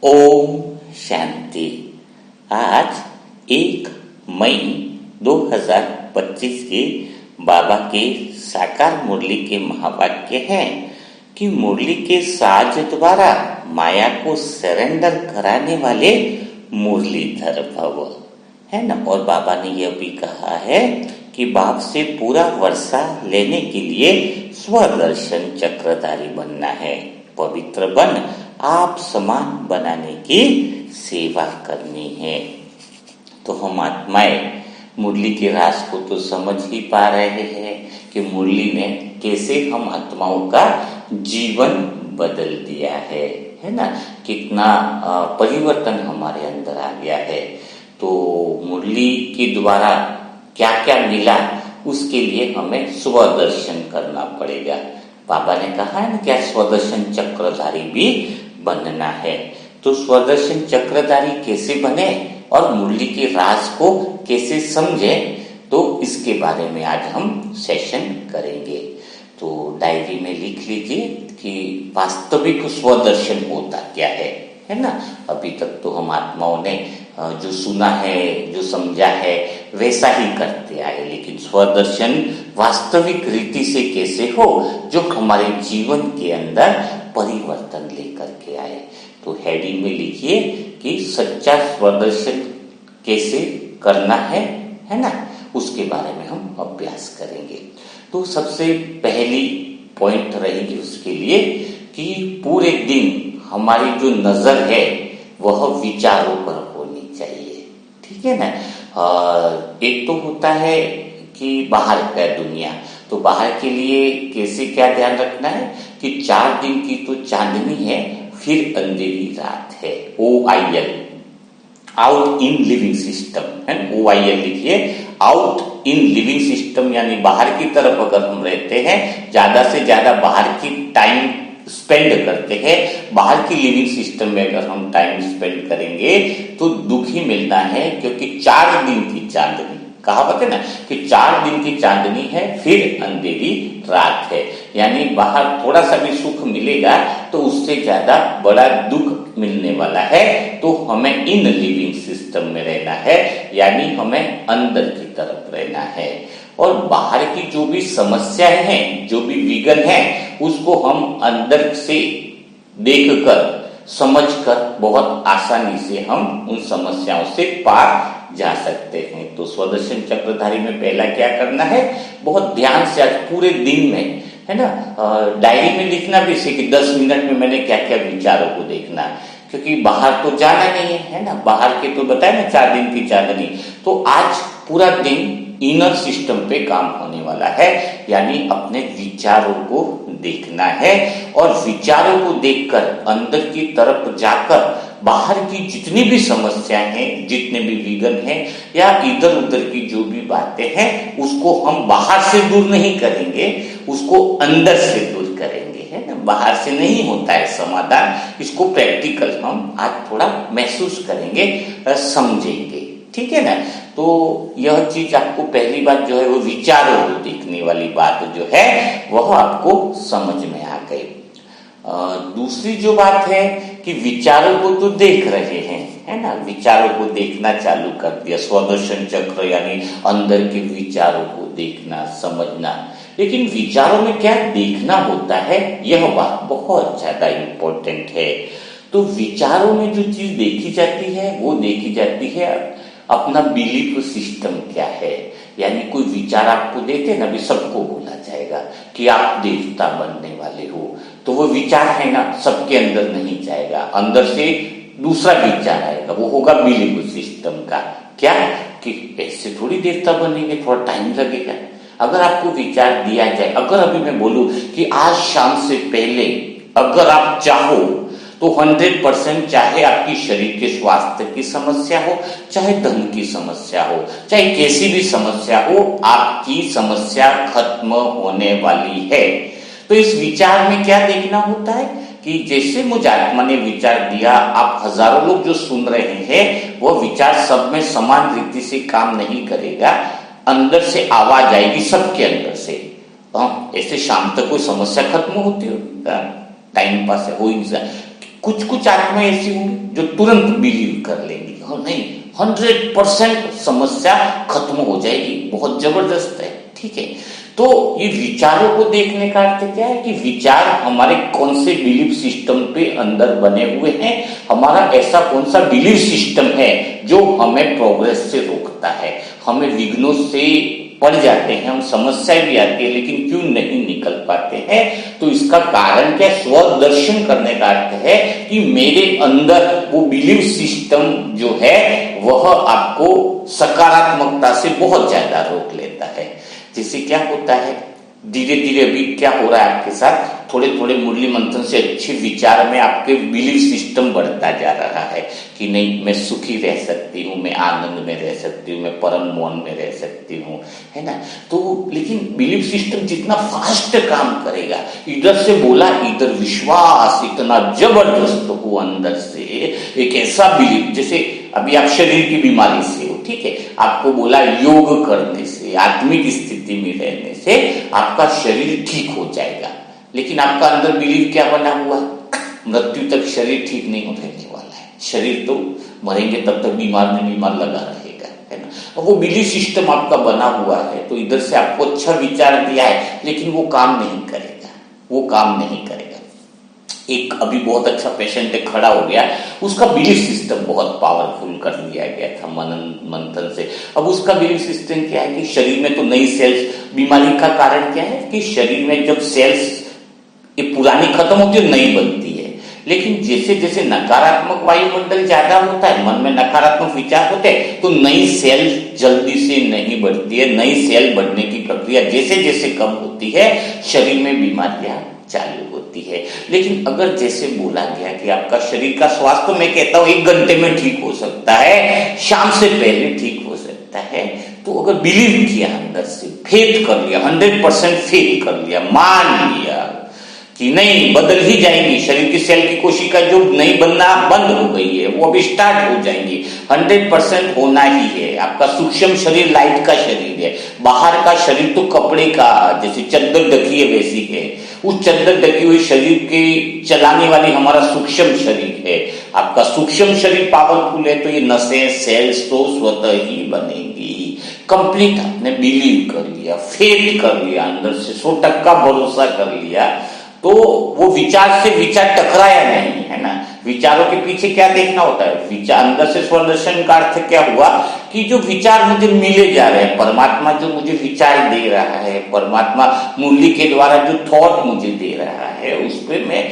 ओम शांति। आज 1 मई 2025 के बाबा के साकार मुरली के महावाक्य हैं कि मुरली के साज द्वारा माया को सरेंडर कराने वाले मुरलीधर भव, है ना। और बाबा ने यह भी कहा है कि बाप से पूरा वर्षा लेने के लिए स्वदर्शन चक्रधारी बनना है, पवित्र बन आप समान बनाने की सेवा करनी है। तो हम आत्माएं मुरली के राज को तो समझ ही पा रहे हैं कि मुरली ने कैसे हम आत्माओं का जीवन बदल दिया है ना। कितना परिवर्तन हमारे अंदर आ गया है। तो मुरली के द्वारा क्या क्या मिला, उसके लिए हमें स्वदर्शन करना पड़ेगा। बाबा ने कहा है ना, क्या स्वदर्शन चक्रधारी भी बनना है। तो स्वदर्शन चक्रधारी कैसे बने और मुरली के राज को कैसे समझे, तो इसके बारे में आज हम सेशन करेंगे। तो डायरी में लिख लीजिए कि वास्तविक स्वदर्शन होता क्या है ना। अभी तक तो हम आत्माओं ने जो सुना है, जो समझा है, वैसा ही करते आए, लेकिन स्वदर्शन वास्तविक रीति से कैसे हो, जो हमारे जीवन के अंदर परिवर्तन लेकर के आए। तो हेडिंग में लिखिए कि सच्चा स्वदर्शन कैसे करना है ना, उसके बारे में हम अभ्यास करेंगे। तो सबसे पहली पॉइंट रहेगी उसके लिए कि पूरे दिन हमारी जो नजर है वह विचारों पर होनी चाहिए, ठीक है ना। एक तो होता है कि बाहर का दुनिया, तो बाहर के लिए कैसे क्या ध्यान रखना है कि 4 दिन की तो चांदनी है, फिर अंधेरी रात है। OIL, out in living system है। OIL लिखिए, आउट इन लिविंग सिस्टम, यानी बाहर की तरफ अगर हम रहते हैं, ज्यादा से ज्यादा बाहर की टाइम स्पेंड करते हैं, बाहर की लिविंग सिस्टम में अगर हम टाइम स्पेंड करेंगे तो दुख ही मिलना है। क्योंकि 4 दिन की चांदनी, कहावत है ना कि 4 दिन की चांदनी है, फिर अंधेरी रात है। यानी बाहर थोड़ा सा भी सुख मिलेगा तो उससे ज्यादा बड़ा दुख मिलने वाला है। तो हमें इन लिविंग सिस्टम में रहना है, यानी हमें अंदर की तरफ रहना है। और बाहर की जो भी समस्याएं हैं, जो भी विघ्न है, उसको हम अंदर से देखकर, समझकर बहुत आसानी से हम उन समस्याओं से पार जा सकते हैं। तो स्वदर्शन चक्रधारी में पहला क्या करना है, बहुत ध्यान से आज पूरे दिन में, है ना, डायरी में लिखना भी सीखे कि 10 मिनट में मैंने क्या क्या विचारों को देखना, क्योंकि बाहर तो जाना नहीं है ना। बाहर के तो बताए ना 4 दिन की चांदनी, तो आज पूरा दिन इनर सिस्टम पे काम होने वाला है, यानी अपने विचारों को देखना है। और विचारों को देखकर अंदर की तरफ जाकर बाहर की जितनी भी समस्याएं हैं, जितने भी विघ्न हैं, या इधर उधर की जो भी बातें हैं, उसको हम बाहर से दूर नहीं करेंगे, उसको अंदर से दूर करेंगे, है ना। बाहर से नहीं होता है समाधान, इसको प्रैक्टिकल हम आज थोड़ा महसूस करेंगे, समझेंगे, ठीक है ना। तो यह चीज आपको पहली बात जो है वो विचारों को देखने वाली बात जो है वह आपको समझ में आ गई। दूसरी जो बात है कि विचारों को तो देख रहे हैं, है ना, विचारों को देखना चालू कर दिया, स्वदर्शन चक्र यानी अंदर के विचारों को देखना, समझना। लेकिन विचारों में क्या देखना होता है, यह बात बहुत ज्यादा इम्पोर्टेंट है। तो विचारों में जो चीज देखी जाती है वो देखी जाती है अपना बिलीफ सिस्टम क्या है। यानी कोई विचार आपको देते ना, भी सबको बोला जाएगा कि आप देवता बनने वाले हो, तो वो विचार है ना, सबके अंदर नहीं जाएगा, अंदर से दूसरा विचार आएगा, वो होगा बिलीफ सिस्टम का। क्या कि ऐसे थोड़ी देवता बनेंगे, थोड़ा टाइम लगेगा। अगर आपको विचार दिया जाए, अगर अभी मैं बोलूं कि आज शाम से पहले अगर आप चाहो तो 100%, चाहे आपकी शरीर के स्वास्थ्य की समस्या हो, चाहे धन की समस्या हो, चाहे कैसी भी समस्या हो, आपकी समस्या खत्म होने वाली है। तो इस विचार में क्या देखना होता है कि जैसे मुझे आत्मा ने विचार दिया, आप हजारों लोग जो सुन रहे हैं, वह विचार सब में समान रीति से काम नहीं करेगा, अंदर से आवाज आएगी सबके अंदर से। ऐसे शाम तक कोई समस्या खत्म होती हो, टाइम पास हो ही नहीं। कुछ कुछ आत्माएं ऐसी होंगी जो तुरंत बिलीव कर लेंगी, और नहीं 100% समस्या खत्म हो जाएगी, बहुत जबरदस्त है। ठीक है, तो ये विचारों को देखने का अर्थ क्या है कि विचार हमारे कौन से बिलीफ सिस्टम पे अंदर बने हुए हैं, हमारा ऐसा कौन सा बिलीफ सिस्टम है जो हमें प्रोग्रेस से रोकता है, हमें विघ्नों से पड़ जाते हैं, हम समस्याएं भी आती है लेकिन क्यों नहीं निकल पाते हैं। तो इसका कारण क्या, स्वदर्शन करने का अर्थ है कि मेरे अंदर वो बिलीफ सिस्टम जो है वह आपको सकारात्मकता से बहुत ज्यादा रोक लेता है। जैसे क्या होता है, धीरे धीरे अभी क्या हो रहा है आपके साथ, थोड़े थोड़े मुरली मंथन से अच्छे विचार में आपके बिलीफ सिस्टम बढ़ता जा रहा है कि नहीं मैं सुखी रह सकती हूँ, मैं आनंद में रह सकती हूँ, मैं परम मौन में रह सकती हूँ, है ना। तो लेकिन बिलीफ सिस्टम जितना फास्ट काम करेगा, इधर से बोला इधर विश्वास इतना जबरदस्त हो अंदर से, एक ऐसा बिलीफ, जैसे अभी आप शरीर की बीमारी से हो, ठीक है, आपको बोला योग करने से, आत्मिक स्थिति में रहने से आपका शरीर ठीक हो जाएगा, लेकिन आपका अंदर बिलीव क्या बना हुआ, मृत्यु तक शरीर ठीक नहीं रहने वाला है, शरीर तो मरेंगे तब तक बीमार में बीमार लगा रहेगा, है ना। और वो बिलीफ सिस्टम आपका बना हुआ है, तो इधर से आपको अच्छा विचार दिया है लेकिन वो काम नहीं करेगा, वो काम नहीं करेगा। एक अभी बहुत अच्छा पेशेंट खड़ा हो गया, उसका बिलीफ सिस्टम बहुत पावरफुल कर दिया गया था मनन मंथन से। अब उसका बिलीफ सिस्टम क्या है कि शरीर में तो नई सेल्स, बीमारी का कारण क्या है कि शरीर में जब सेल्स ये पुरानी खत्म होती है नई बनती है, लेकिन जैसे जैसे नकारात्मक वायुमंडल ज्यादा होता है, मन में नकारात्मक विचार होते हैं, तो नई सेल जल्दी से नहीं बढ़ती है। नई सेल बढ़ने की प्रक्रिया जैसे जैसे कम होती है, शरीर में बीमारियां चालू होती है। लेकिन अगर जैसे बोला गया कि आपका शरीर का स्वास्थ्य, तो मैं कहता हूं 1 घंटे में ठीक हो सकता है, शाम से पहले ठीक हो सकता है। तो अगर बिलीव किया, अंदर से फेथ कर लिया, 100% फेथ कर लिया, मान लिया कि नहीं बदल ही जाएंगी, शरीर की सेल की कोशिका जो नहीं बनना बंद हो गई है वो अभी स्टार्ट हो जाएंगी, 100% होना ही है। आपका सूक्ष्म शरीर लाइट का शरीर है, बाहर का शरीर तो कपड़े का, जैसे चद्दर ढकी है वैसी है, उस चद्दर ढकी हुई शरीर के चलाने वाली हमारा सूक्ष्म शरीर है। आपका सूक्ष्म शरीर पावरफुल है तो ये नसें सेल्स तो स्वतः ही बनेंगी। कंप्लीट आपने बिलीव कर लिया, फेथ कर लिया, अंदर से 100% भरोसा कर लिया, तो वो विचार से विचार टकराया नहीं, है ना। विचारों के पीछे क्या देखना होता है, विचार अंदर से स्वदर्शन का अर्थ क्या हुआ कि जो विचार मुझे मिले जा रहे हैं, परमात्मा जो मुझे विचार दे रहा है, परमात्मा मुरली के द्वारा जो थॉट मुझे दे रहा है, उस पर मैं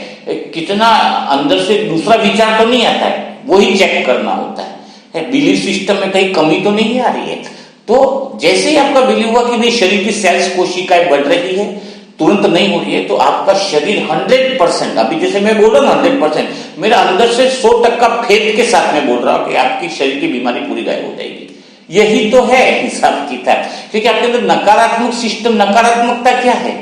कितना अंदर से दूसरा विचार तो नहीं आता है, वही चेक करना होता है। बिलीफ सिस्टम में कहीं कमी तो नहीं आ रही है। तो जैसे ही आपका बिलीव हुआ कि नहीं शरीर की सेल्स कोशिकाएं बढ़ रही है, तुरंत नहीं हो रही है, तो आपका शरीर 100%, अभी जैसे मैं बोल रहा हूँ 100%, मेरा अंदर से 100% फेथ के साथ में बोल रहा हूँ कि आपकी शरीर की बीमारी पूरी गायब हो जाएगी। यही तो है हिसाब किताब, क्योंकि आपके अंदर नकारात्मक सिस्टम, नकारात्मकता क्या है,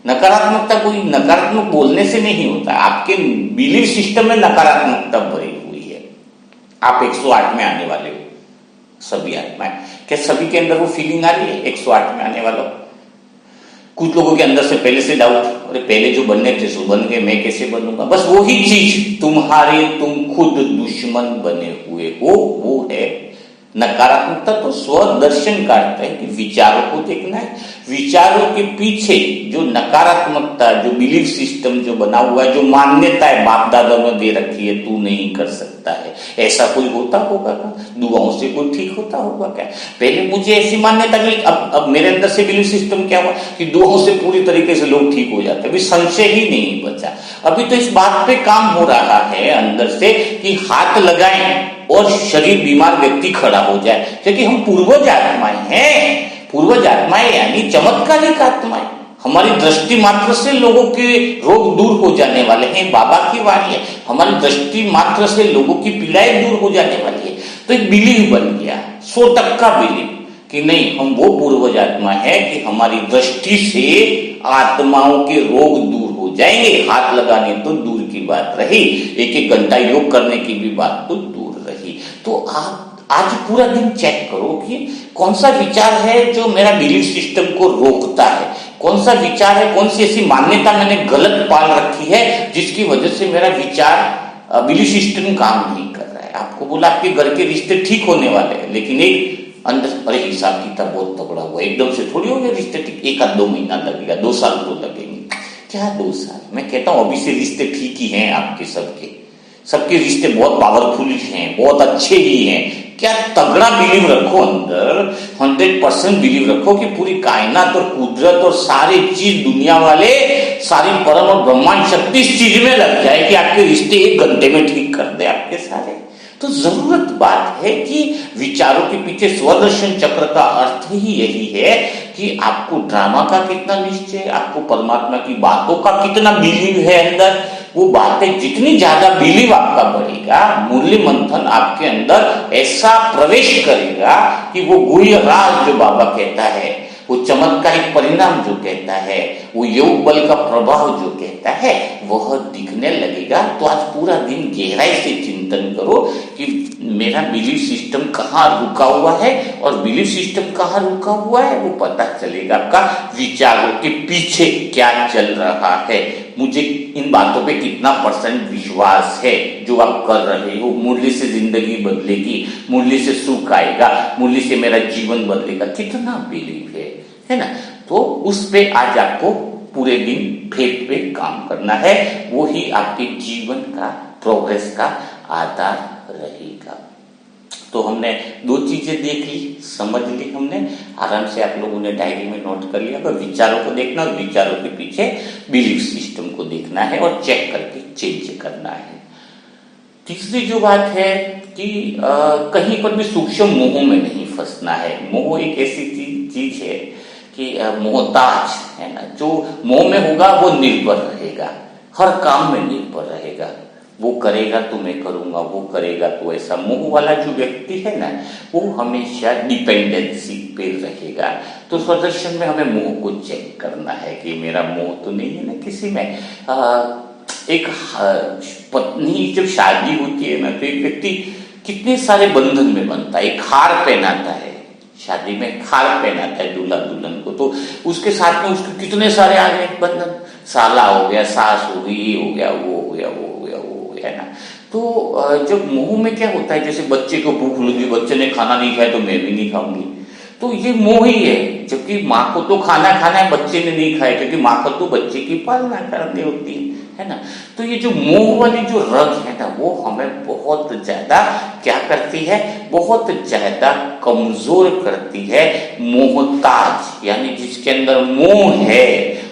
नकारात्मकता कोई नकारात्मक बोलने से नहीं होता, आपके बिलीफ सिस्टम में नकारात्मकता भरी हुई है। आप 108 में आने वाले हो, सभी आत्माएं, क्या सभी के अंदर वो फीलिंग आ रही है 108 में आने वालों? कुछ लोगों के अंदर से पहले से डाउट, अरे पहले जो बनने थे सो बन गए, मैं कैसे बनूंगा। बस वही चीज, तुम खुद दुश्मन बने हुए हो, वो है नकारात्मकता। तो स्वदर्शन का अर्थ है कि विचारों को देखना है, विचारों के पीछे जो नकारात्मकता, जो बिलीफ सिस्टम जो बना हुआ है, जो मान्यता है बाप दादा ने दे रखी है, तू नहीं कर सकता है, ऐसा कोई होता होगा क्या? दुआओं से कोई ठीक होता होगा क्या? पहले मुझे ऐसी मान्यता मिली, अब मेरे अंदर से बिलीफ सिस्टम क्या हुआ कि दुआओं से पूरी तरीके से लोग ठीक हो जाते, अभी संशय ही नहीं बचा। अभी तो इस बात पे काम हो रहा है अंदर से कि हाथ लगाएं और शरीर बीमार व्यक्ति खड़ा हो जाए, क्योंकि हम पूर्वज आत्माएं हैं। पूर्वज आत्माएं यानी चमत्कारिक आत्माएं, हमारी दृष्टि मात्र से लोगों के रोग दूर हो जाने वाले हैं। बाबा की वाणी है, हमारी दृष्टि मात्र से लोगों की पीड़ाएं दूर हो जाने वाली है। तो एक बिलीव बन गया, 100% बिलीव कि नहीं हम वो पूर्वज आत्मा है कि हमारी दृष्टि से आत्माओं के रोग दूर हो जाएंगे। हाथ लगाने तो दूर की बात रही, 1-1 घंटा योग करने की भी बात तो दूर रही। तो आप आज पूरा दिन चेक करो कि कौन सा विचार है जो मेरा बिलीफ सिस्टम को रोकता है, कौन सा विचार है, कौन सी ऐसी मान्यता मैंने गलत पाल रखी है जिसकी वजह से मेरा विचार बिलीफ सिस्टम काम नहीं कर रहा है। आपको बोला आपके घर के रिश्ते ठीक होने वाले हैं, लेकिन एक अंदर अरे हिसाब किताब बहुत तगड़ा हुआ, एकदम से थोड़ी हो गया रिश्ते ठीक, 1-2 महीना लगेगा, 2 साल तो लगेंगे। क्या 2 साल? मैं कहता हूं अभी से रिश्ते ठीक ही हैं आपके, सबके रिश्ते बहुत पावरफुल हैं, बहुत अच्छे ही हैं। क्या तगड़ा बिलीव रखो अंदर, 100% बिलीव रखो कि पूरी कायनात और कुदरत और सारी चीज दुनिया वाले, सारी परम और ब्रह्मांड शक्ति इस चीज में लग जाए कि आपके रिश्ते 1 घंटे में ठीक कर दे आपके सारे। तो जरूरत बात है कि विचारों के पीछे स्वदर्शन चक्र का अर्थ ही यही है कि आपको ड्रामा का कितना निश्चय, आपको परमात्मा की बातों का कितना बिलीव है अंदर। वो बातें जितनी ज्यादा बिलीव आपका बढ़ेगा, मूल्य मंथन आपके अंदर ऐसा प्रवेश करेगा कि वो गुह्य राज जो बाबा कहता है, वो चमत्कारिक परिणाम जो कहता है, वो योग बल का प्रभाव जो कहता है, वह दिखने लगेगा। तो आज पूरा दिन गहराई से चिंतन करो कि मेरा बिलीफ सिस्टम कहाँ रुका हुआ है, और बिलीफ सिस्टम कहाँ रुका हुआ है वो पता चलेगा आपका विचारों के पीछे क्या चल रहा है। मुझे इन बातों पे कितना % विश्वास है जो आप कर रहे हो। मूल्य से जिंदगी बदलेगी, मूल्य से सुख आएगा, मूल्य से मेरा जीवन बदलेगा, कितना बिलीव है ना। तो उस पे आज आपको पूरे दिन फेथ पे काम करना है, वो ही आपके जीवन का प्रोग्रेस का आधार रहेगा। तो हमने 2 चीजें देख ली, समझ ली हमने, आराम से आप लोगों ने डायरी में नोट कर लिया। पर विचारों को देखना और विचारों के पीछे बिलीफ सिस्टम को देखना है और चेक करके चेंज करना है। तीसरी जो बात है कि कहीं पर भी सूक्ष्म मोह में नहीं फंसना है। मोह एक ऐसी चीज है कि मोहताज है ना, जो मोह में होगा वो निर्भर रहेगा, हर काम में निर्भर रहेगा। वो करेगा तो मैं करूंगा, वो करेगा तो ऐसा। मोह वाला जो व्यक्ति है ना, वो हमेशा डिपेंडेंसी पे रहेगा। तो स्वदर्शन में हमें मोह को चेक करना है कि मेरा मोह तो नहीं है ना किसी में। एक पत्नी जब शादी होती है ना, तो एक व्यक्ति कितने सारे बंधन में बनता है। एक हार पहनाता है, शादी में हार पहनाता है दूल्हा दुल्हन को, तो उसके साथ में उसके कितने सारे आ गए बंधन। साला हो गया, सास हो गई, ये हो गया, वो हो गया, वो हो गया, वो हो गया, है ना। तो जब मोह में क्या होता है, जैसे बच्चे को भूख लगी, बच्चे ने खाना नहीं खाया तो मैं भी नहीं खाऊंगी, तो ये मोह ही है। जबकि माँ को तो खाना खाना है, बच्चे ने नहीं खाया, क्योंकि माँ को तो बच्चे की पालना करनी होती है ना। तो ये जो मोह वाली जो रग है ना, वो हमें बहुत ज्यादा क्या करती है, बहुत ज्यादा कमजोर करती है। मोहताज यानी जिसके अंदर मोह है,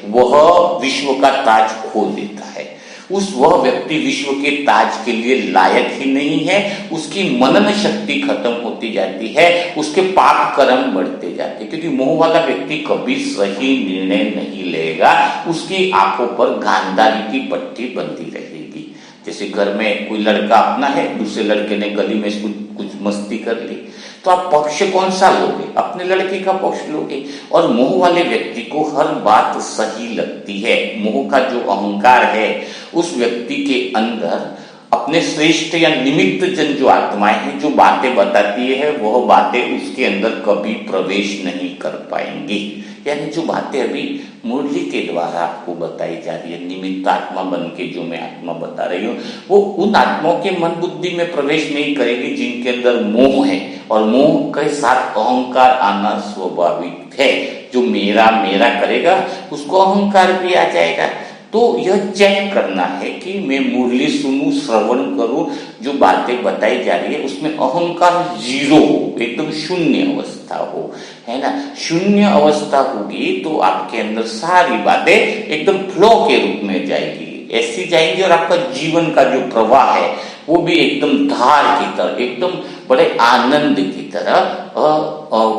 वह विश्व का ताज खो देता है। वह व्यक्ति विश्व के ताज के लिए लायक ही नहीं है। उसकी मनन शक्ति खत्म होती जाती है, उसके पाप कर्म बढ़ते जाते हैं, क्योंकि मोह वाला व्यक्ति कभी सही निर्णय नहीं लेगा। उसकी आंखों पर गांधारी की पट्टी बंधी रहेगी। जैसे घर में कोई लड़का अपना है, दूसरे लड़के ने गली में कुछ मस्ती कर ली, तो आप पक्ष कौन सा लोगे? अपने लड़के का पक्ष लोगे। और मोह वाले व्यक्ति को हर बात सही लगती है। मोह का जो अहंकार है, उस व्यक्ति के अंदर अपने श्रेष्ठ या निमित्त जन जो आत्माएं हैं, जो बातें बताती है, वह बातें उसके अंदर कभी प्रवेश नहीं कर पाएंगी। यानी जो बातें अभी मुरली के द्वारा आपको बताई जा रही है, निमित्त आत्मा बन के जो मैं आत्मा बता रही हूँ, वो उन आत्माओं के मन बुद्धि में प्रवेश नहीं करेगी जिनके अंदर मोह है। और मोह के साथ अहंकार आना स्वाभाविक है। जो मेरा मेरा करेगा, उसको अहंकार भी आ जाएगा। तो यह चेक करना है कि मैं मुरली सुनूं, श्रवण करूं, जो बातें बताई जा रही है उसमें अहंकार 0 हो, एकदम शून्य अवस्था हो, है ना। शून्य अवस्था होगी तो आपके अंदर सारी बातें एकदम फ्लो के रूप में जाएगी, ऐसी जाएंगी। और आपका जीवन का जो प्रवाह है वो भी एकदम धार की तरह, एकदम बड़े आनंद की तरह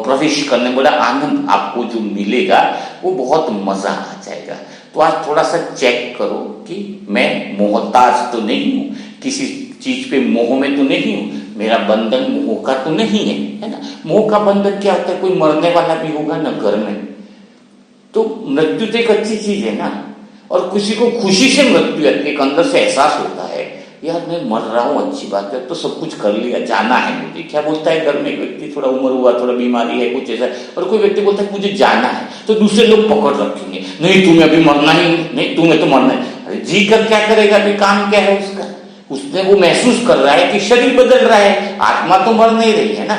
प्रवेश करने, बड़ा आनंद आपको जो मिलेगा, वो बहुत मजा आ जाएगा। तो आज थोड़ा सा चेक करो कि मैं मोहताज तो नहीं हूं, किसी चीज पे मोह में तो नहीं हूं, मेरा बंधन मोह का तो नहीं है ना। मोह का बंधन क्या होता है? कोई मरने वाला भी होगा ना घर में, तो मृत्यु तो एक अच्छी चीज है ना। और किसी को खुशी से मृत्यु एक अंदर से एहसास होता है, यार मैं मर रहा हूँ, अच्छी बात है, तो सब कुछ कर लिया, जाना है मुझे। क्या बोलता है घर में एक व्यक्ति, थोड़ा उम्र हुआ, थोड़ा बीमारी है, कुछ ऐसा, और कोई व्यक्ति बोलता है मुझे जाना है, तो दूसरे लोग पकड़ रखेंगे, नहीं तुम्हें अभी मरना ही नहीं, तुम्हें तो मरना है। अरे जी कर क्या करेगा? अभी काम क्या है उसका? उसने वो महसूस कर रहा है कि शरीर बदल रहा है, आत्मा तो मर नहीं रही है ना।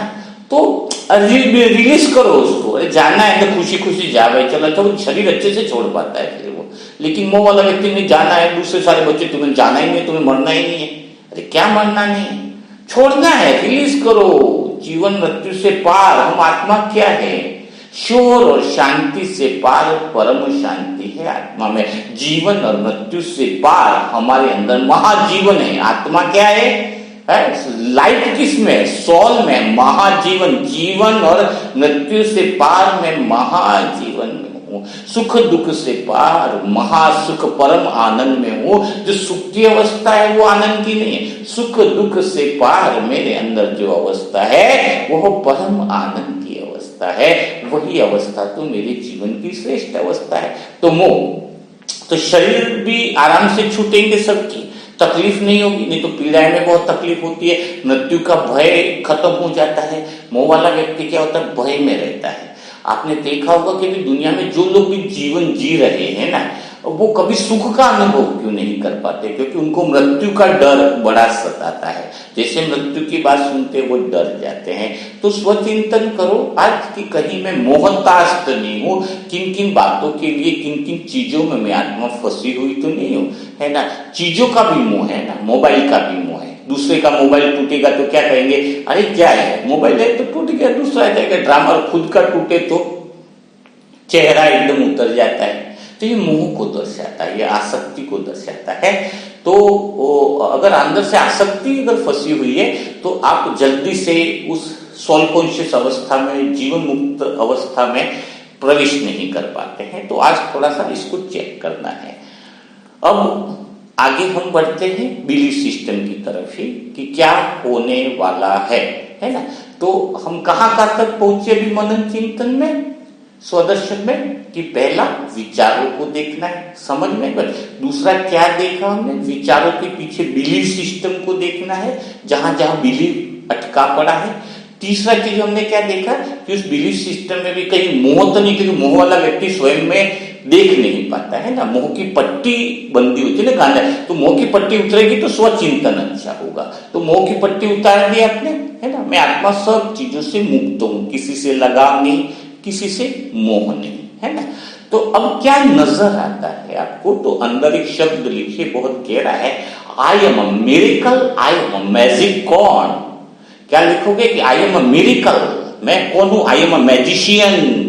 तो रिलीज करो उसको, अरे जाना है तो खुशी खुशी जा भाई, चलो अच्छा वो शरीर अच्छे से छोड़ पाता है फिर वो। लेकिन मोह वाला व्यक्ति ने जाना है, दूसरे सारे बच्चे तुम्हें जाना ही नहीं, तुम्हें मरना ही नहीं है। अरे क्या मरना नहीं, छोड़ना है, रिलीज करो। जीवन मृत्यु से पार हम आत्मा क्या है, शोर और शांति से पार परम शांति है आत्मा में। जीवन और मृत्यु से पार हमारे अंदर महाजीवन है। आत्मा क्या है, लाइफ किसमें, सोल में, महाजीवन, जीवन और मृत्यु से पार में महाजीवन में हूँ। सुख दुख से पार महासुख परम आनंद में हूँ। जो सुख की अवस्था है वो आनंद की नहीं है, सुख दुख से पार मेरे अंदर जो अवस्था है वो परम आनंद की अवस्था है। वही अवस्था तो मेरे जीवन की श्रेष्ठ अवस्था है। तो मोह तो शरीर भी आराम से छूटेंगे, सबकी तकलीफ नहीं होगी, नहीं तो पीड़ाएं में बहुत तकलीफ होती है। मृत्यु का भय खत्म हो जाता है। मोह वाला व्यक्ति क्या होता है, भय में रहता है। आपने देखा होगा कि दुनिया में जो लोग भी जीवन जी रहे हैं ना, वो कभी सुख का अनुभव क्यों नहीं कर पाते, क्योंकि उनको मृत्यु का डर बड़ा सताता है। जैसे मृत्यु की बात सुनते वो डर जाते हैं। तो स्वचिंतन करो आज की कहीं मैं मोहतास्त नहीं हूँ, किन किन बातों के लिए, किन किन चीजों में मैं आत्मा फंसी हुई तो नहीं हूँ, है ना। चीजों का भी मोह है ना, मोबाइल का भी मोह है। दूसरे का मोबाइल टूटेगा तो क्या कहेंगे, अरे क्या है मोबाइल है तो टूट गया, दूसरा आ जाएगा ड्रामा। खुद का टूटे तो चेहरा एकदम उतर जाता है। तो ये मोह को दर्शाता है, ये आसक्ति को दर्शाता है। तो अगर अंदर से आसक्ति अगर फंसी हुई है तो आप जल्दी से उस सोल कॉन्शियस अवस्था में, जीवन मुक्त अवस्था में प्रवेश नहीं कर पाते हैं। तो आज थोड़ा सा इसको चेक करना है। अब आगे हम बढ़ते हैं बिलीफ सिस्टम की तरफ ही कि क्या होने वाला है ना। तो हम कहाँ तक पहुंचे अभी मनन चिंतन में, स्वदर्शन में, कि पहला विचारों को देखना है, समझ में। दूसरा क्या देखा हमने, विचारों के पीछे बिलीफ सिस्टम को देखना है, जहां जहां बिलीफ अटका पड़ा है। तीसरा चीज हमने क्या देखा कि उस बिलीफ सिस्टम में भी कहीं मोह तो नहीं, क्योंकि मोह वाला व्यक्ति स्वयं में देख नहीं पाता है ना, मोह की पट्टी बंदी होती है ना गाना। तो मोह की पट्टी उतरेगी तो स्वचिंतन अच्छा होगा। तो मोह की पट्टी उतार दी आपने, है ना। मैं आत्मा सब चीजों से मुक्त हूं, किसी से लगाव नहीं, किसी से मोह नहीं, है ना। तो अब क्या नजर आता है आपको, तो अंदर एक शब्द लिखिए बहुत गहरा है, आई am a miracle, I am a magic. कौन, क्या लिखोगे कि आई एम अ मिरेकल, मैं कौन हूं, I am a magician.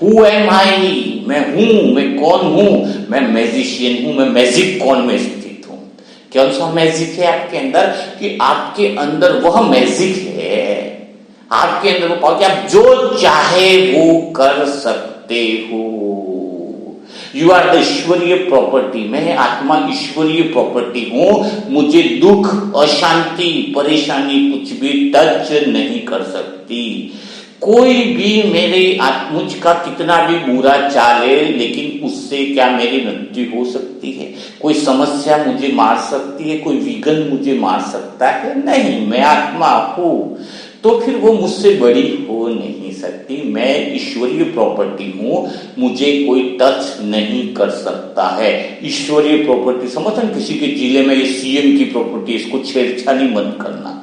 Who am I, मैं हूं, मैं कौन हूं, मैं मैजिशियन हूं, मैं मैजिक कौन में स्थित हूं। कौन सा मैजिक है आपके अंदर, कि आपके अंदर वह मैजिक है, आपके अंदर वो पाओ कि आप जो चाहे वो कर सकते हो। यू आर द ईश्वरीय प्रॉपर्टी। मैं आत्मा ईश्वरीय प्रॉपर्टी हूं। मुझे दुख, अशांति, परेशानी कुछ भी टच नहीं कर सकती। कोई भी मेरे मुझ का कितना भी बुरा चाले, लेकिन उससे क्या मेरी मृत्यु हो सकती है, कोई समस्या मुझे मार सकती है, कोई विघ्न मुझे मार सकता है, नहीं। मैं आत्मा हूं तो फिर वो मुझसे बड़ी हो नहीं सकती। मैं ईश्वरीय प्रॉपर्टी हूं, मुझे कोई टच नहीं कर सकता है। ईश्वरीय प्रॉपर्टी समझते हैं, किसी के जिले में ये सीएम की प्रॉपर्टी, इसको छेड़छाड़ी मत करना।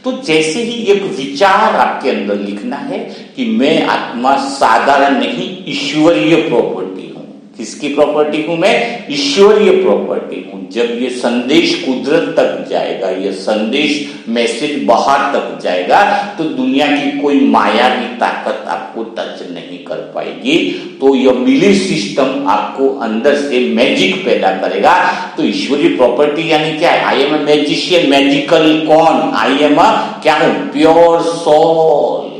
तो जैसे ही एक विचार आपके अंदर लिखना है कि मैं आत्मा साधारण नहीं, ईश्वरीय प्रॉपर्टी हूं। किसकी प्रॉपर्टी हूं मैं, ईश्वरीय प्रॉपर्टी हूं। जब ये संदेश कुदरत तक जाएगा, ये संदेश मैसेज बाहर तक जाएगा, तो दुनिया की कोई माया की ताकत आपको टच नहीं कर पाएगी। तो यह बिलीफ सिस्टम आपको अंदर से मैजिक पैदा करेगा। तो ईश्वरीय प्रॉपर्टी यानी क्या है, आई एम अ मैजिशियन, मैजिकल कौन, आई एम अ क्या हूं, प्योर सोल,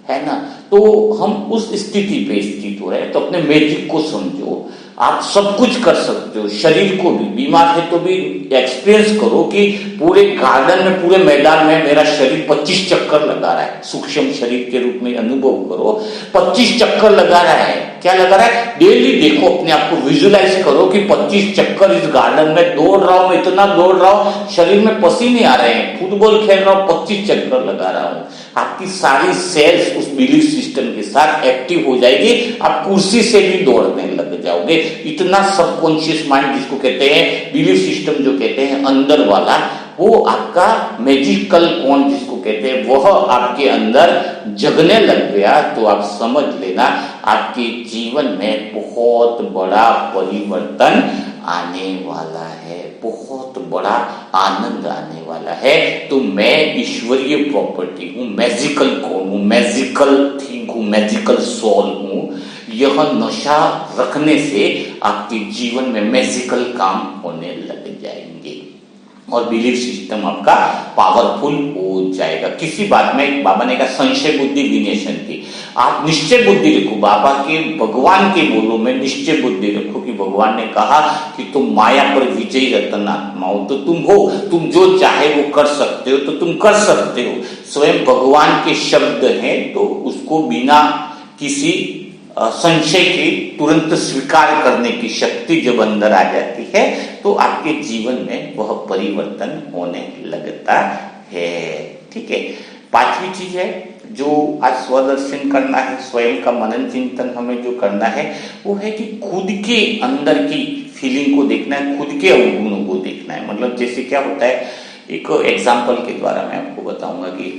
है ना। तो हम उस स्थिति पे स्थित हो रहे हैं। तो अपने मैजिक को समझो, आप सब कुछ कर सकते हो। शरीर को भी, बीमार है तो भी एक्सपीरियंस करो कि पूरे गार्डन में, पूरे मैदान में मेरा शरीर 25 चक्कर लगा रहा है। सूक्ष्म शरीर के रूप में अनुभव करो, 25 चक्कर लगा रहा है। क्या लगा रहा है, डेली देखो, अपने आप को विजुलाइज करो कि 25 चक्कर इस गार्डन में दौड़ रहा हूं, इतना दौड़ रहा हूं, शरीर में पसीने आ रहे हैं, फुटबॉल खेल रहा हूं, 25 चक्कर लगा रहा हूं। आपकी सारी सेल्स उस बिलीफ सिस्टम के साथ एक्टिव हो जाएगी। आप कुर्सी से भी दौड़ने लग जाओगे। इतना सबकॉन्शियस माइंड जिसको कहते हैं, बिलीफ सिस्टम जो कहते हैं, अंदर वाला वो आपका मैजिकल कौन जिसको कहते हैं वह आपके अंदर जगने लग गया, तो आप समझ लेना आपके जीवन में बहुत बड़ा परिवर्तन आने वाला है, बहुत बड़ा आनंद आने वाला है। तो मैं ईश्वरीय प्रॉपर्टी हूँ, मैजिकल कौन हूँ, मैजिकल थिंग हूँ, मैजिकल सोल हूँ। यह नशा रखने से आपके जीवन में मैजिकल काम होने लग जाएंगे और बिलीफ सिस्टम आपका पावरफुल हो जाएगा। किसी बात में बाबा ने कहा संशय बुद्धि विनेशन थी, आप निश्चय बुद्धि रखो। बाबा के भगवान के बोलो में निश्चय बुद्धि रखो कि भगवान ने कहा कि तुम माया पर विजयी रतन आत्मा हो, तो तुम हो, तुम जो चाहे वो कर सकते हो, तो तुम कर सकते हो। स्वयं भगवान के शब्द हैं, तो उसको बिना किसी संशय के तुरंत स्वीकार करने की शक्ति जब अंदर आ जाती है तो आपके जीवन में वह परिवर्तन होने लगता है। ठीक है, पांचवी चीज है जो आज स्वदर्शन करना है, स्वयं का मनन चिंतन हमें जो करना है वो है कि खुद के अंदर की फीलिंग को देखना है, खुद के अवगुणों को देखना है। मतलब जैसे क्या होता है, एक एग्जाम्पल के द्वारा मैं आपको बताऊंगा कि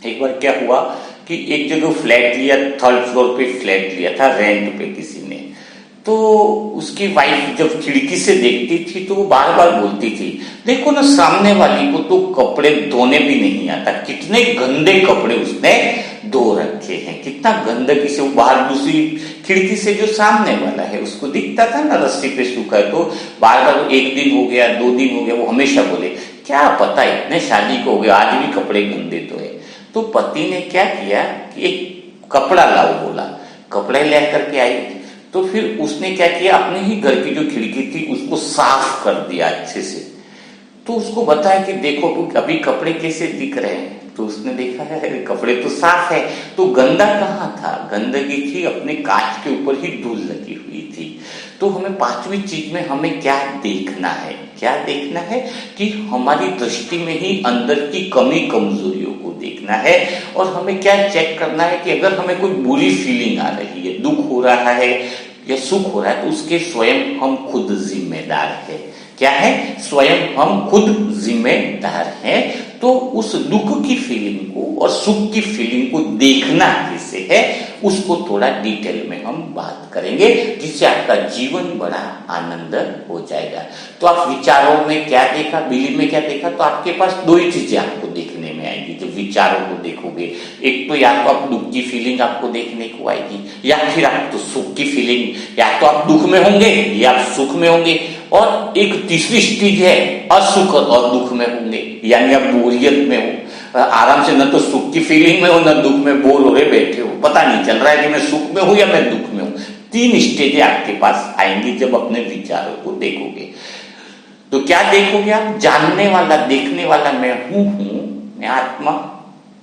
एक बार क्या हुआ कि एक जगह फ्लैट लिया, 3rd फ्लोर पे फ्लैट लिया था रेंट पे किसी ने। तो उसकी वाइफ जब खिड़की से देखती थी तो वो बार बार बोलती थी, देखो ना सामने वाली को तो कपड़े धोने भी नहीं आता, कितने गंदे कपड़े उसने धो रखे हैं, कितना गंदगी से। वो बाहर दूसरी खिड़की से जो सामने वाला है उसको दिखता था ना रस्सी पे सूखा है, तो बार बार 1 दिन हो गया, 2 दिन हो गया, वो हमेशा बोले क्या पता इतने शादी को हो गया आज भी कपड़े गंदे धोए। तो पति ने क्या किया कि एक कपड़ा लाओ बोला, कपड़े ले करके आई। तो फिर उसने क्या किया, अपने ही घर की जो खिड़की थी उसको साफ कर दिया अच्छे से। तो उसको बताया कि देखो अभी कपड़े कैसे दिख रहे हैं। तो उसने देखा है कपड़े तो साफ है, तो गंदा कहाँ था, गंदगी थी अपने कांच के ऊपर ही धूल लगी हुई थी। तो हमें पांचवी चीज में हमें क्या देखना है, क्या देखना है कि हमारी दृष्टि में ही अंदर की कमी कमजोरियों को देखना है। और हमें क्या चेक करना है कि अगर हमें कोई बुरी फीलिंग आ रही है, दुख हो रहा है या सुख हो रहा है, तो उसके स्वयं हम खुद जिम्मेदार है। क्या है, स्वयं हम खुद जिम्मेदार हैं। तो उस दुख की फीलिंग को और सुख की फीलिंग को देखना कैसे है उसको थोड़ा डिटेल में हम बात करेंगे, जिससे आपका जीवन बड़ा आनंद हो जाएगा। तो आप विचारों में क्या देखा, बिलीफ में क्या देखा, तो आपके पास 2 ही चीजें आपको देखने में आएगी जब विचारों को देखोगे। एक तो या तो आप दुख की फीलिंग आपको देखने को आएगी, या फिर आप तो सुख की फीलिंग, या तो आप दुख में होंगे या आप सुख में होंगे। और एक तीसरी स्टेज है असुख और दुख में होंगे, यानी आप बोरियत में हो, आराम से न तो सुख की फीलिंग में हो न दुख में, बोर हो रहे बैठे हो, पता नहीं चल रहा है कि मैं सुख में हूं या मैं दुख में हूं। 3 स्टेजें आपके पास आएंगी जब अपने विचारों को देखोगे। तो क्या देखोगे आप, जानने वाला देखने वाला मैं हूं, मैं आत्मा।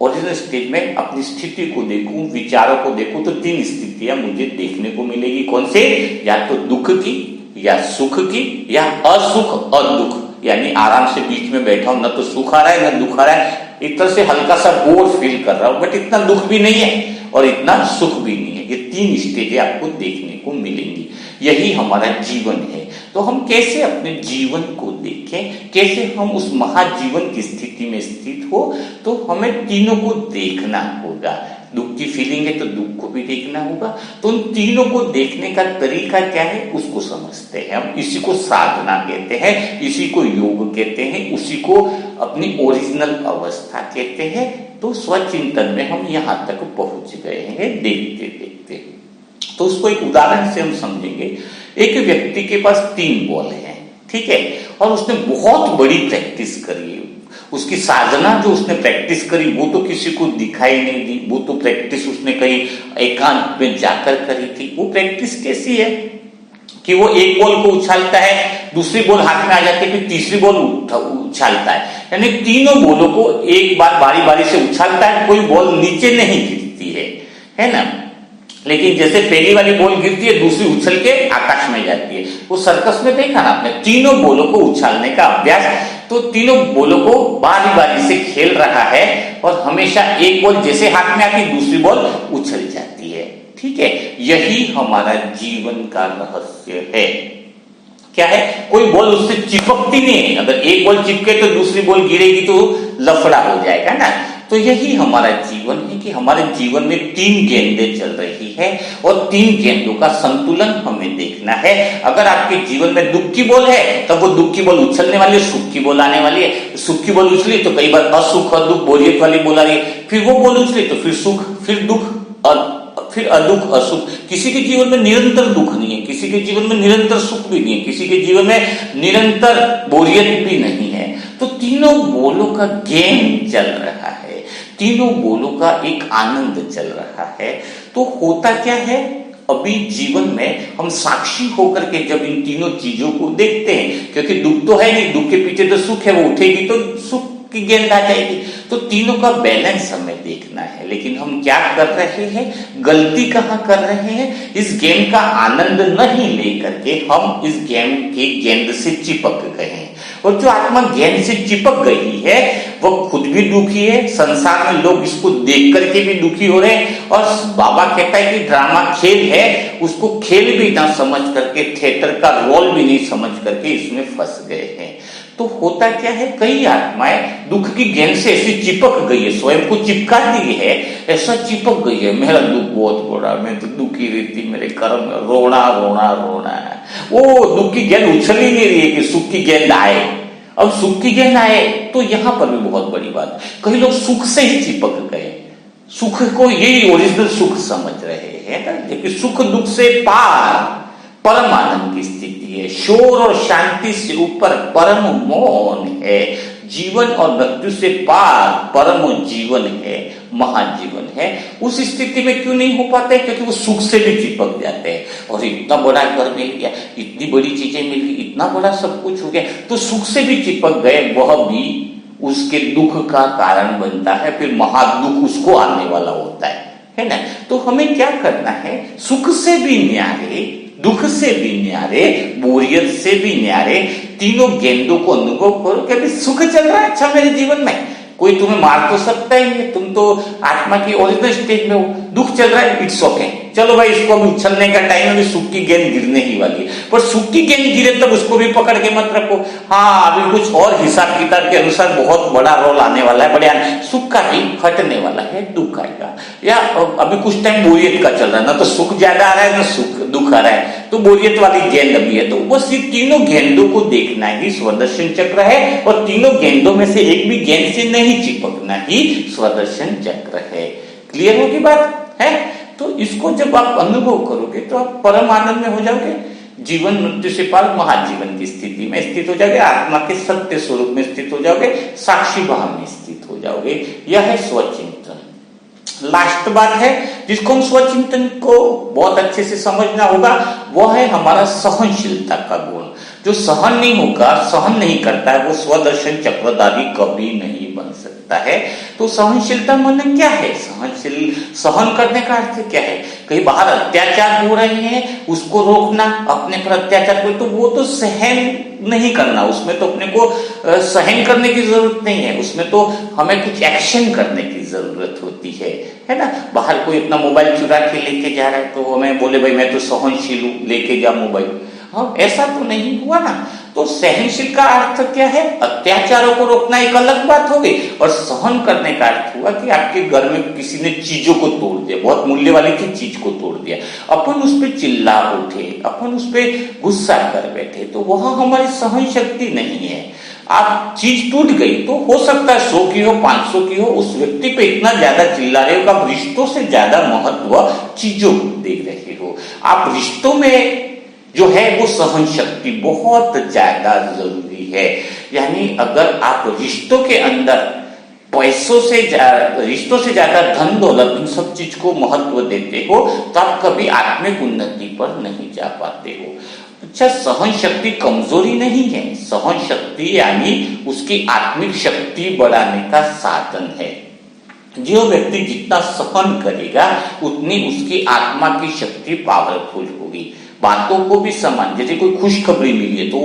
ओरिजिनल स्टेज में अपनी स्थिति को देखूं, विचारों को देखूं, तो 3 स्थितियां मुझे देखने को मिलेगी। कौन से, या तो दुख की या सुख की या असुख और दुख, यानी आराम से बीच में बैठा हूं, न तो सुख आ रहा है न दुख आ रहा है, एक तरह से हल्का सा बोर फील कर रहा हूं, बट इतना दुख भी नहीं है और इतना सुख भी नहीं है। ये 3 स्टेजें आपको देखने को मिलेंगी। यही हमारा जीवन है। तो हम कैसे अपने जीवन को देखें, कैसे हम उस महाजीवन की स्थिति में स्थित हो, तो हमें तीनों को देखना होगा। दुख की फीलिंग है तो दुख को भी देखना होगा। तो उन तीनों को देखने का तरीका क्या है उसको समझते हैं हम। इसी को साधना कहते हैं, इसी को योग कहते हैं, उसी को अपनी ओरिजिनल अवस्था कहते हैं। तो स्वचिंतन में हम यहाँ तक पहुंच गए हैं देखते देखते। तो उसको एक उदाहरण से हम समझेंगे। एक व्यक्ति के पास 3 बॉल हैं, ठीक है, और उसने बहुत बड़ी प्रैक्टिस करी है। उसकी साधना जो उसने प्रैक्टिस करी वो तो किसी को दिखाई नहीं दी, वो तो प्रैक्टिस उसने कहीं एकांत में जाकर करी थी। वो प्रैक्टिस कैसी है कि वो एक बॉल को उछालता है, दूसरी बॉल हाथ में आ जाती है, फिर तीसरी बॉल उछालता है, यानी तीनों बॉलों को एक बार बारी बारी से उछालता है। कोई बॉल नीचे नहीं गिरती है ना। लेकिन जैसे पहली वाली बॉल गिरती है दूसरी उछल के आकाश में जाती है। वो सर्कस में देखा ना आपने, तीनों बॉलों को उछालने का अभ्यास। तो तीनों बॉलों को बारी बारी से खेल रहा है और हमेशा एक बॉल जैसे हाथ में आती है दूसरी बॉल उछल जाती है, ठीक है। यही हमारा जीवन का रहस्य है क्या है, कोई बॉल उससे चिपकती नहीं है, अगर एक बॉल चिपके तो दूसरी बॉल गिरेगी तो लफड़ा हो जाएगा ना। तो यही हमारा जीवन है कि हमारे जीवन में 3 गेंदें चल रही है और 3 गेंदों का संतुलन हमें देखना है। अगर आपके जीवन में दुख की बॉल है तब वो दुख की बॉल उछलने वाली है, सुख की बॉल आने वाली है। सुख की बॉल उछली तो कई बार असुख और दुख बोरियत वाली बॉल आ रही है, फिर वो बॉल उछली तो फिर सुख, फिर दुख और फिर अदुख असुख। किसी के जीवन में निरंतर दुख नहीं है, किसी के जीवन में निरंतर सुख भी नहीं है, किसी के जीवन में निरंतर बोरियत भी नहीं है। तो तीनों बोलों का गेम चल रहा है, तीनों बोलों का एक आनंद चल रहा है। तो होता क्या है, अभी जीवन में हम साक्षी होकर के जब इन तीनों चीजों को देखते हैं, क्योंकि दुख तो है नहीं, दुख के पीछे तो सुख है, वो उठेगी तो सुख की गेंद आ जाएगी। तो तीनों का बैलेंस हमें देखना है। लेकिन हम क्या कर रहे हैं, गलती कहां कर रहे हैं, इस गेम का आनंद नहीं लेकर के हम इस गेम की गेंद से चिपक गए हैं। और जो आत्मा गेंद से चिपक गई है वो खुद भी दुखी है, संसार में लोग इसको देख करके भी दुखी हो रहे हैं। और बाबा कहता है कि ड्रामा खेल है, उसको खेल भी ना समझ करके, थिएटर का रोल भी नहीं समझ करके इसमें फंस गए हैं। तो होता क्या है, कई आत्माएं दुख की गेंद से ऐसी चिपक गई है, स्वयं को चिपका दी है, ऐसा चिपक गई है, मेरा दुख बहुत बड़ा, मैं तो दुखी रहती, मेरे कर्म में रोना रोना रोना है। वो दुख की गेंद उछल ही नहीं रही है कि सुख की गेंद आए। अब सुख की गेंद आए तो यहां पर भी बहुत बड़ी बात, कई लोग सुख से ही चिपक गए, सुख को यही ओरिजिनल सुख समझ रहे हैं ना। लेकिन सुख दुख से पार परम आनंद की स्थिति है, शोर और शांति से ऊपर परम मौन है, जीवन और मृत्यु से पार परम जीवन है, महाजीवन है। उस स्थिति में क्यों नहीं हो पाते, क्योंकि वो सुख से भी चिपक जाते हैं। और इतना बड़ा घर मिल गया, इतनी बड़ी चीजें मिल गई, इतना बड़ा सब कुछ हो गया, तो सुख से भी चिपक गए, वह भी उसके दुख का कारण बनता है, फिर महादुख उसको आने वाला होता है ना। तो हमें क्या करना है, सुख से भी न्यारे, दुख से भी न्यारे, बोरियत से भी न्यारे, तीनों गेंदों को अनुभव करो कि अभी सुख चल रहा है अच्छा मेरे जीवन में, कोई तुम्हें मार तो सकता ही नहीं, तुम तो आत्मा की ओरिजिनल स्टेज में हो। दुख चल रहा है, इट्स ओके, चलो भाई इसको अभी उछलने का टाइम है, अभी सुख की गेंद गिरने ही वाली है, पर सुख की गेंद गिरे तब उसको भी पकड़ के मत रखो। हाँ, अभी कुछ और हिसाब किताब के अनुसार बहुत बड़ा रोल आने वाला है, बढ़िया, सुख का भी हटने वाला है, दुख आएगा। या अभी कुछ टाइम बोरियत का चल रहा है ना, तो सुख ज्यादा आ रहा है ना सुख दुख आ रहा है, तो बोरियत वाली गेंद अभी है। तो बस ये तीनों गेंदों को देखना ही स्वदर्शन चक्र है, और तीनों गेंदों में से एक भी गेंद से नहीं चिपकना ही स्वदर्शन चक्र है। क्लियर होगी बात है? तो इसको जब आप अनुभव करोगे तो आप परम आनंद में हो जाओगे, जीवन मृत्यु से पार महाजीवन की स्थिति में स्थित हो जाओगे, आत्मा के सत्य स्वरूप में स्थित हो जाओगे, साक्षी भाव में स्थित हो जाओगे। यह है स्वचिंतन। लास्ट बात है जिसको हम स्वचिंतन को बहुत अच्छे से समझना होगा, वो है हमारा सहनशीलता का गुण। जो सहन नहीं होगा, सहन नहीं करता है, वो स्वदर्शन चक्रधारी कभी नहीं बन सकता है। तो सहनशीलता माने क्या है, सहन करने का अर्थ क्या है, कहीं बाहर अत्याचार हो रहे हैं उसको रोकना, अपने पर अत्याचार को, तो वो तो सहन नहीं करना, उसमें तो अपने को सहन करने की जरूरत नहीं है, उसमें तो हमें कुछ एक्शन करने की जरूरत होती है ना। बाहर कोई अपना मोबाइल चुरा के लेके जा रहा है तो हमें बोले भाई मैं तो सहनशील हूं, लेके जा मोबाइल, हाँ ऐसा तो नहीं हुआ ना। तो सहनशील का अर्थ क्या है, अत्याचारों को रोकना एक अलग बात हो गई, और सहन करने का अर्थ हुआ कि आपके घर में किसी ने चीजों को तोड़ दिया, बहुत मूल्य वाली थी चीज को तोड़ दिया, अपन उस पर चिल्ला उठे, अपन उस पर गुस्सा कर बैठे, तो वह हमारी सहन शक्ति नहीं है। आप चीज टूट गई तो हो सकता है 100 की हो 500 की हो, उस व्यक्ति पे इतना ज्यादा चिल्ला रहे हो, आप रिश्तों से ज्यादा महत्व चीजों को देख रहे हो। आप रिश्तों में जो है वो सहन शक्ति बहुत ज्यादा जरूरी है। यानी अगर आप रिश्तों के अंदर रिश्तों से ज्यादा धन दौलत इन सब चीज को महत्व देते हो तो आप कभी आत्मिक उन्नति पर नहीं जा पाते हो। अच्छा, सहन शक्ति कमजोरी नहीं है, सहन शक्ति यानी उसकी आत्मिक शक्ति बढ़ाने का साधन है। जो व्यक्ति जितना सहन करेगा उतनी उसकी आत्मा की शक्ति पावरफुल होगी। बातों को भी समान, जैसे कोई खुशखबरी मिली है तो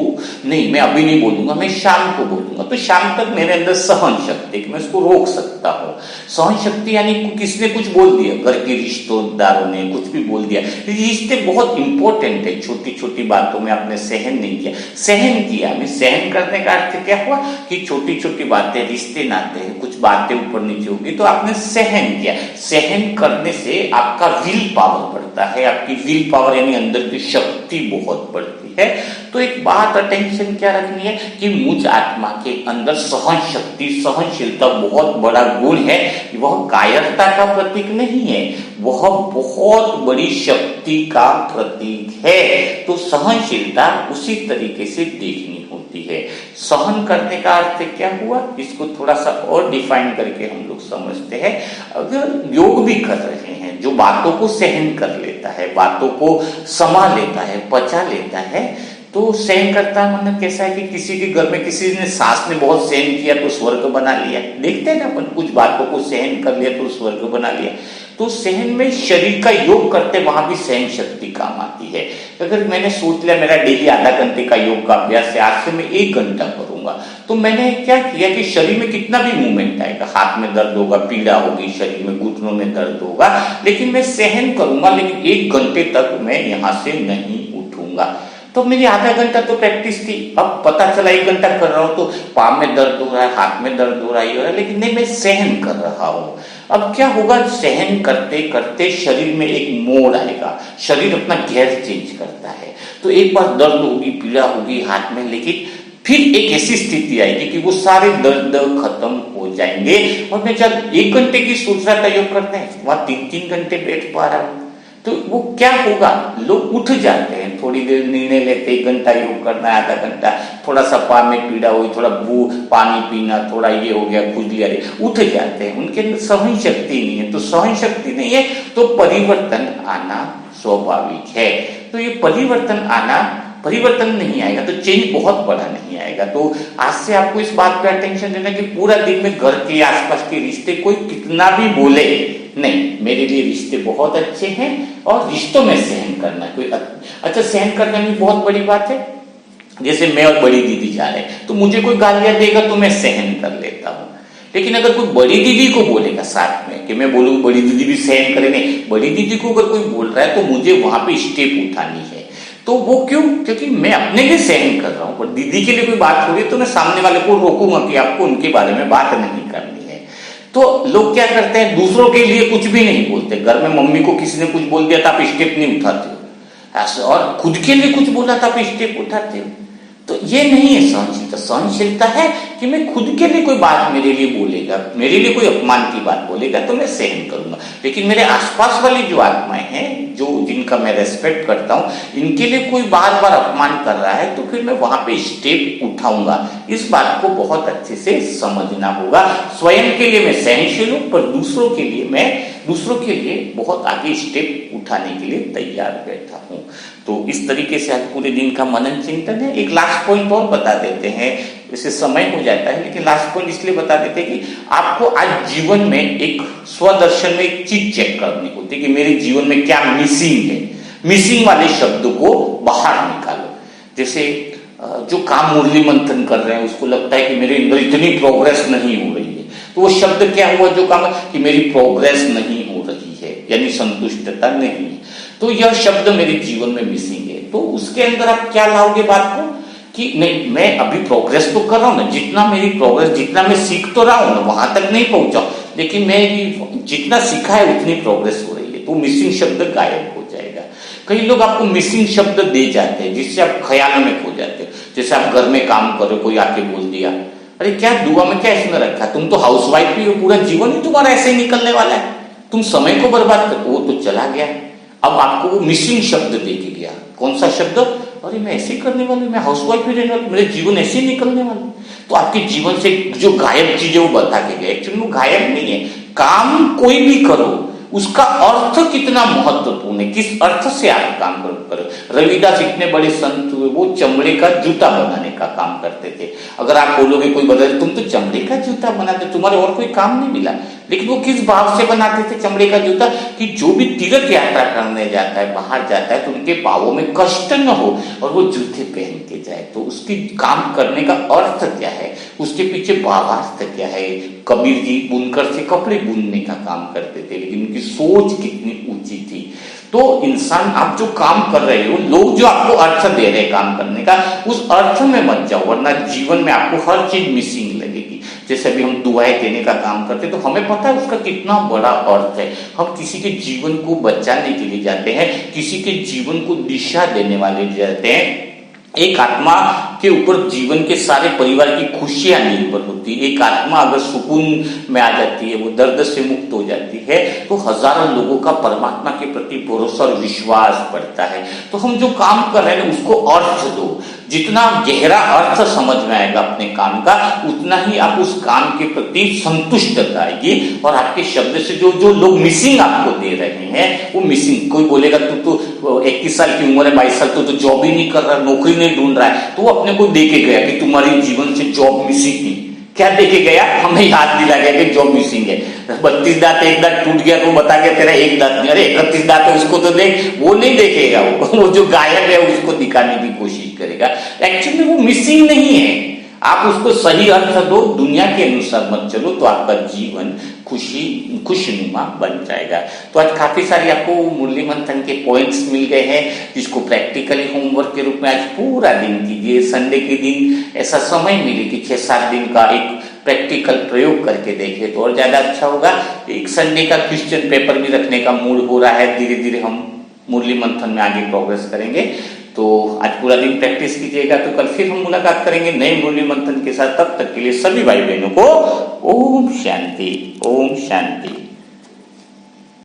नहीं मैं अभी नहीं बोलूंगा, मैं शाम को बोलूंगा, तो शाम तक मेरे अंदर सहन शक्ति कि मैं उसको रोक सकता हूँ। सहन शक्ति यानी किसने कुछ बोल दिया, घर के रिश्तेदारों ने कुछ भी बोल दिया, रिश्ते बहुत इंपॉर्टेंट है, छोटी छोटी बातों में आपने सहन नहीं किया, सहन किया। मैं सहन करने का अर्थ क्या हुआ कि छोटी छोटी बातें, रिश्ते नाते हैं, कुछ बातें ऊपर नीचे होगी तो आपने सहन किया। सहन करने से आपका विल पावर बढ़ता है, आपकी विल पावर यानी अंदर की शक्ति बहुत बढ़ती है। तो एक बात अटेंशन क्या रखनी है कि मुझ आत्मा के अंदर सहन शक्ति, सहनशीलता बहुत बड़ा गुण है। वह कायरता का प्रतीक नहीं है, वह बहुत बड़ी शक्ति का प्रतीक है। तो सहनशीलता उसी तरीके से देखनी होती है। सहन करने का अर्थ क्या हुआ, इसको थोड़ा सा और डिफाइन करके हम लोग समझते हैं। अगर योग भी कर रहे हैं, जो बातों को सहन कर लेता है, बातों को समा लेता है, पचा लेता है, तो सहन करता मतलब कैसा है कि किसी के घर में किसी ने सास ने बहुत सहन किया तो स्वर्ग बना लिया। देखते हैं ना अपन, कुछ बातों को सहन कर लिया तो स्वर्ग बना लिया। तो सहन में शरीर का योग करते वहां भी सहन शक्ति काम आती है। अगर मैंने सोच लिया मेरा डेली आधा घंटे का योग का अभ्यास है, आज से मैं 1 घंटा करूंगा, तो मैंने क्या किया कि शरीर में कितना भी मूवमेंट आएगा, हाथ में दर्द होगा, पीड़ा होगी, शरीर में घुटनों में दर्द होगा, लेकिन मैं सहन करूंगा, लेकिन 1 घंटे तक मैं यहां से नहीं उठूंगा। तो मेरी आधा घंटा तो प्रैक्टिस थी, अब पता चला 1 घंटा कर रहा हूं तो पाँव में दर्द हो रहा है, हाथ में दर्द हो रहा है, लेकिन नहीं मैं सहन कर रहा हूं। अब क्या होगा, सहन करते करते शरीर में एक मोड़ आएगा, शरीर अपना गियर चेंज करता है। तो एक बार दर्द होगी, पीड़ा होगी हाथ में, लेकिन फिर एक ऐसी स्थिति आएगी कि वो सारे दर्द खत्म हो जाएंगे। और मैं जब 1 घंटे की सोच रहा था योग करते हैं, वहां 3-3 घंटे बैठ पा रहा हूं, तो वो क्या होगा, लोग उठ जाते हैं, थोड़ी देर निर्णय लेते 1 घंटा योग करना है, आधा घंटा, थोड़ा सा पाँव में पीड़ा हुई, थोड़ा पानी पीना, थोड़ा ये हो गया, खुजली आ रही, उठ जाते हैं। उनके अंदर सहन शक्ति नहीं है, तो सहन शक्ति नहीं है तो परिवर्तन आना स्वाभाविक है। तो ये परिवर्तन नहीं आएगा तो चेंज बहुत बड़ा नहीं आएगा। तो आज से आपको इस बात पे अटेंशन देना कि पूरा दिन में घर के आसपास के रिश्ते कोई कितना भी बोले, नहीं, मेरे लिए रिश्ते बहुत अच्छे हैं और रिश्तों में सहन करना कोई अच्छा, सहन करना भी बहुत बड़ी बात है। जैसे मैं और बड़ी दीदी जा रहे हैं, तो मुझे कोई गालियां देगा तो मैं सहन कर लेता हूँ, लेकिन अगर कोई बड़ी दीदी को बोलेगा साथ में कि मैं बोलूँ बड़ी दीदी भी सहन करे, नहीं, बड़ी दीदी को अगर कोई बोल रहा है तो मुझे वहां पे स्टेप उठानी है। तो वो क्यों, क्योंकि मैं अपने लिए सहन कर रहा हूँ, पर दीदी के लिए कोई बात हो रही है तो मैं सामने वाले को रोकूंगा कि आपको उनके बारे में बात नहीं करनी है। तो लोग क्या करते हैं, दूसरों के लिए कुछ भी नहीं बोलते। घर में मम्मी को किसी ने कुछ बोल दिया था, आप स्टेप नहीं उठाते हो, और खुद के लिए कुछ बोला था, आप स्टेप उठाते हो। तो ये नहीं है सहनशीलता। सहनशीलता है कि मैं खुद के लिए कोई बात मेरे लिए बोलेगा, मेरे लिए कोई अपमान की बात बोलेगा तो मैं सहन करूंगा, लेकिन मेरे आसपास वाली जो आत्माएं हैं, जो जिनका मैं रेस्पेक्ट करता हूं, इनके लिए कोई बार बार अपमान कर रहा है तो फिर मैं वहां पे स्टेप उठाऊंगा। इस बात को बहुत अच्छे से समझना होगा। स्वयं के लिए मैं सहनशील हूं, पर दूसरों के लिए बहुत आगे स्टेप उठाने के लिए तैयार बैठा हूं। तो इस तरीके से आज पूरे दिन का मनन चिंतन है। एक लास्ट पॉइंट और बता देते हैं, वैसे समय हो जाता है लेकिन लास्ट पॉइंट इसलिए बता देते हैं कि आपको आज जीवन में एक स्वदर्शन में एक चीज चेक करनी होती है कि मेरे जीवन में क्या मिसिंग है। मिसिंग वाले शब्द को बाहर निकालो। जैसे जो काम मुरली मंथन कर रहे हैं, उसको लगता है कि मेरे अंदर इतनी प्रोग्रेस नहीं हो रही है, तो वो शब्द क्या हुआ जो काम कि मेरी प्रोग्रेस नहीं हो रही है, यानी संतुष्टता नहीं है, तो यह शब्द मेरे जीवन में मिसिंग है। तो उसके अंदर आप क्या लाओगे बात को कि नहीं, मैं अभी प्रोग्रेस तो कर रहा हूं ना, जितना मेरी प्रोग्रेस, जितना मैं सीख तो रहा हूं ना, वहां तक नहीं पहुंचा, लेकिन मैं जितना सीखा है उतनी प्रोग्रेस हो रही है, तो मिसिंग शब्द गायब हो जाएगा। कई लोग आपको मिसिंग शब्द दे जाते हैं जिससे आप ख्याल में खो जाते हो। जैसे आप घर में काम करो, कोई आके बोल दिया, अरे क्या दुआ में क्या इसमें रखा, तुम तो हाउसवाइफ ही हो, पूरा जीवन ही तुम्हारा ऐसे ही निकलने वाला है, तुम समय को बर्बाद कर, वो तो चला गया। अब आपको वो मिसिंग शब्द दे के गया। कौन सा शब्द, अरे मैं ऐसे करने वाली, मैं हाउसवाइफ ही रहने वाली, मेरे जीवन ऐसे ही निकलने वाला। तो आपके जीवन से जो गायब चीजें वो बता के गए, एक्चुअली वो गायब नहीं है। काम कोई भी करो, उसका अर्थ कितना महत्वपूर्ण है, किस अर्थ से आप काम करो। रविदास इतने बड़े संत हुए, वो चमड़े का जूता बनाने का काम करते थे। अगर आप बोलोगे कोई बदल, तुम तो चमड़े का जूता बनाते, तुम्हारे और कोई काम नहीं मिला, लेकिन वो किस भाव से बनाते थे चमड़े का जूता कि जो भी तीर्थ यात्रा करने जाता है, बाहर जाता है, तो उनके पांवों में कष्ट न हो और वो जूते पहन के जाए। तो उसकी काम करने का अर्थ क्या है, उसके पीछे भावार्थ क्या है। कबीर जी बुनकर से कपड़े बुनने का काम करते थे, लेकिन उनकी सोच कितनी ऊंची थी। तो इंसान, आप जो काम कर रहे हो, लोग जो आपको अर्थ दे रहे हैं काम करने का, उस अर्थ में मत जाओ, वरना जीवन में आपको हर चीज मिसिंग लगेगी। जैसे अभी हम दुआएं देने का काम करते हैं, तो हमें पता है उसका कितना बड़ा अर्थ है। हम किसी के जीवन को बचाने के लिए जाते हैं, किसी के जीवन को दिशा देने वाले जाते हैं। एक आत्मा के ऊपर जीवन के सारे परिवार की खुशियां निर्भर होती है। एक आत्मा अगर सुकून में आ जाती है, वो दर्द से मुक्त हो जाती है, तो हजारों लोगों का परमात्मा के प्रति भरोसा और विश्वास बढ़ता है। तो हम जो काम कर रहे हैं उसको अर्थ दो। जितना गहरा अर्थ समझ में आएगा अपने काम का, उतना ही आप उस काम के प्रति संतुष्टता आएगी और आपके शब्द से जो जो लोग मिसिंग आपको दे रहे हैं वो मिसिंग। कोई बोलेगा तू तो 21 साल की उम्र है, 22 साल तो जॉब ही नहीं कर रहा, नौकरी नहीं ढूंढ रहा है, तो वो अपने को दे के गया कि तुम्हारी जीवन से जॉब मिसिंग थी। क्या देखे गया, हमें याद दिला गया कि जॉब मिसिंग है। 32 दांत, एक दांत टूट गया तो बता गया तेरा एक दांत नहीं, अरे 31 दांत है उसको तो देख, वो नहीं देखेगा। वो जो गायब है उसको दिखाने की कोशिश करेगा। एक्चुअली वो मिसिंग नहीं है। आप उसको सही अर्थ दो, दुनिया के अनुसार मत चलो, तो आपका जीवन खुशनुमा बन जाएगा। तो आज काफी सारी आपको मुरली मंथन के पॉइंट्स मिल गए हैं, जिसको प्रैक्टिकली होमवर्क के रूप में आज पूरा दिन कीजिए। संडे के दिन ऐसा समय मिले कि 6-7 दिन का एक प्रैक्टिकल प्रयोग करके देखे तो और ज्यादा अच्छा होगा। एक संडे का क्वेश्चन पेपर भी रखने का मूड हो रहा है। धीरे धीरे हम मुरली मंथन में आगे प्रोग्रेस करेंगे। तो आज पूरा दिन प्रैक्टिस कीजिएगा, तो कल फिर हम मुलाकात करेंगे नए मुरली मंथन के साथ। तब तक के लिए सभी भाई बहनों को ओम शांति, ओम शांति।